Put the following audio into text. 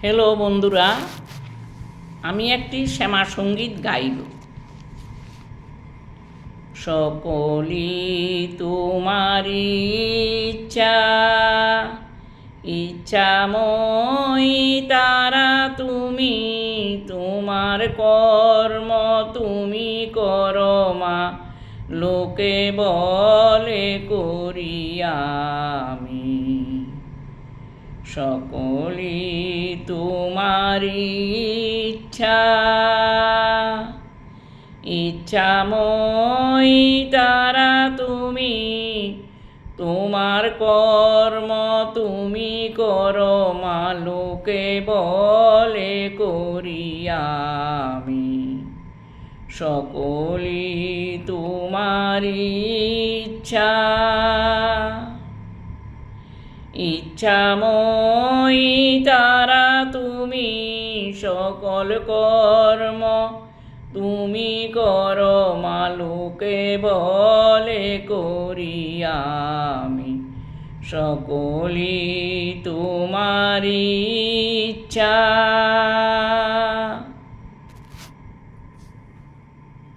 Hello বন্ধুরা, আমি একটি শ্যামা সঙ্গীত গাইব। সকলি তোমারি ইচ্ছা, ইচ্ছাময়ী তারা তুমি, তোমার কর্ম তুমি করো মা, লোকে বলে করি আমি। সকলি তোমারি ইচ্ছা, ইচ্ছাময়ী তারা তুমি, তোমার কর্ম তুমি করো মা, লোকে বলে করি আমি। সকলি তোমারি ইচ্ছা, ইচ্ছাময়ী তারা তুমি, সকল কর্ম তুমি করো মা, লোকে বলে করি আমি। সকলি তোমারি ইচ্ছা।